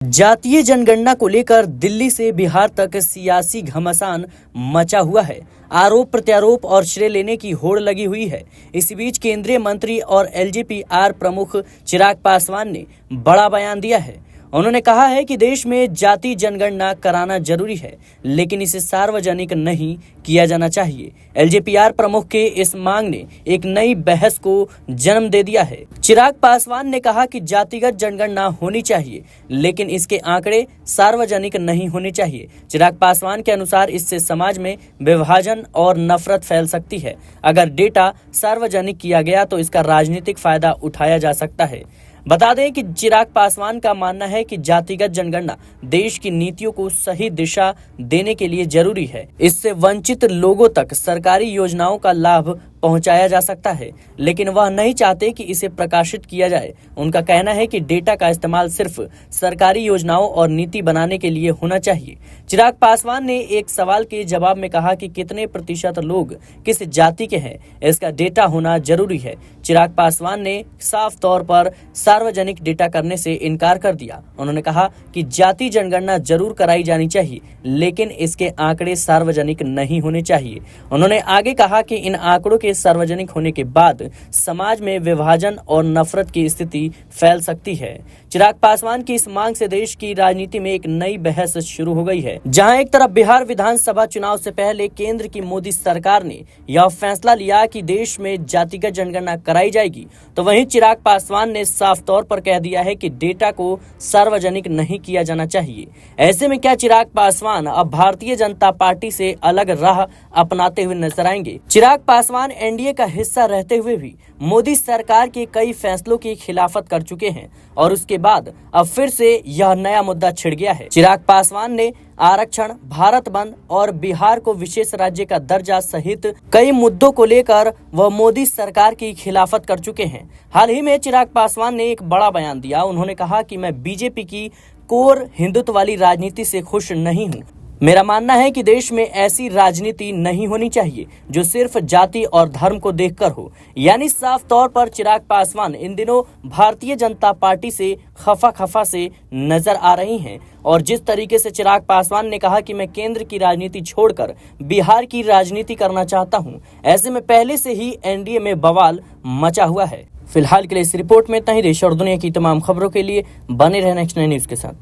जातीय जनगणना को लेकर दिल्ली से बिहार तक सियासी घमासान मचा हुआ है। आरोप प्रत्यारोप और श्रेय लेने की होड़ लगी हुई है। इसी बीच केंद्रीय मंत्री और एलजेपीआर प्रमुख चिराग पासवान ने बड़ा बयान दिया है। उन्होंने कहा है कि देश में जाति जनगणना कराना जरूरी है, लेकिन इसे सार्वजनिक नहीं किया जाना चाहिए। एलजेपीआर प्रमुख के इस मांग ने एक नई बहस को जन्म दे दिया है। चिराग पासवान ने कहा कि जातिगत जनगणना होनी चाहिए, लेकिन इसके आंकड़े सार्वजनिक नहीं होने चाहिए। चिराग पासवान के अनुसार इससे समाज में विभाजन और नफरत फैल सकती है। अगर डेटा सार्वजनिक किया गया तो इसका राजनीतिक फायदा उठाया जा सकता है। बता दें कि चिराग पासवान का मानना है कि जातिगत जनगणना देश की नीतियों को सही दिशा देने के लिए जरूरी है। इससे वंचित लोगों तक सरकारी योजनाओं का लाभ पहुंचाया जा सकता है, लेकिन वह नहीं चाहते कि इसे प्रकाशित किया जाए। उनका कहना है कि डेटा का इस्तेमाल सिर्फ सरकारी योजनाओं और नीति बनाने के लिए होना चाहिए। चिराग पासवान ने एक सवाल के जवाब में कहा कि कितने प्रतिशत लोग किस जाति के हैं, इसका डेटा होना जरूरी है। चिराग पासवान ने साफ तौर पर सार्वजनिक डेटा करने से इनकार कर दिया। उन्होंने कहा कि जाति जनगणना जरूर कराई जानी चाहिए, लेकिन इसके आंकड़े सार्वजनिक नहीं होने चाहिए। उन्होंने आगे कहा कि इन आंकड़ों के सार्वजनिक होने के बाद समाज में विभाजन और नफरत की स्थिति फैल सकती है। चिराग पासवान की इस मांग से देश की राजनीति में एक नई बहस शुरू हो गई है। जहां एक तरफ बिहार विधानसभा चुनाव से पहले केंद्र की मोदी सरकार ने यह फैसला लिया कि देश में जातिगत जनगणना कराई जाएगी, तो वहीं चिराग पासवान ने साफ तौर पर कह दिया है कि डेटा को सार्वजनिक नहीं किया जाना चाहिए। ऐसे में क्या चिराग पासवान अब भारतीय जनता पार्टी से अलग राह अपनाते हुए नजर आएंगे? चिराग पासवान एनडीए का हिस्सा रहते हुए भी मोदी सरकार के कई फैसलों की खिलाफत कर चुके हैं और उसके बाद अब फिर से यह नया मुद्दा छिड़ गया है। चिराग पासवान ने आरक्षण, भारत बंद और बिहार को विशेष राज्य का दर्जा सहित कई मुद्दों को लेकर वह मोदी सरकार की खिलाफत कर चुके हैं। हाल ही में चिराग पासवान ने एक बड़ा बयान दिया। उन्होंने कहा कि मैं बीजेपी की कोर हिंदुत्व वाली राजनीति से खुश नहीं हूँ। मेरा मानना है कि देश में ऐसी राजनीति नहीं होनी चाहिए जो सिर्फ जाति और धर्म को देखकर हो। यानी साफ तौर पर चिराग पासवान इन दिनों भारतीय जनता पार्टी से खफा से नजर आ रही हैं। और जिस तरीके से चिराग पासवान ने कहा कि मैं केंद्र की राजनीति छोड़कर बिहार की राजनीति करना चाहता हूं, ऐसे में पहले से ही एनडीए में बवाल मचा हुआ है। फिलहाल के लिए इस रिपोर्ट में इतना ही। देश और दुनिया की तमाम खबरों के लिए बने रहना नेक्स्ट 9 न्यूज के साथ।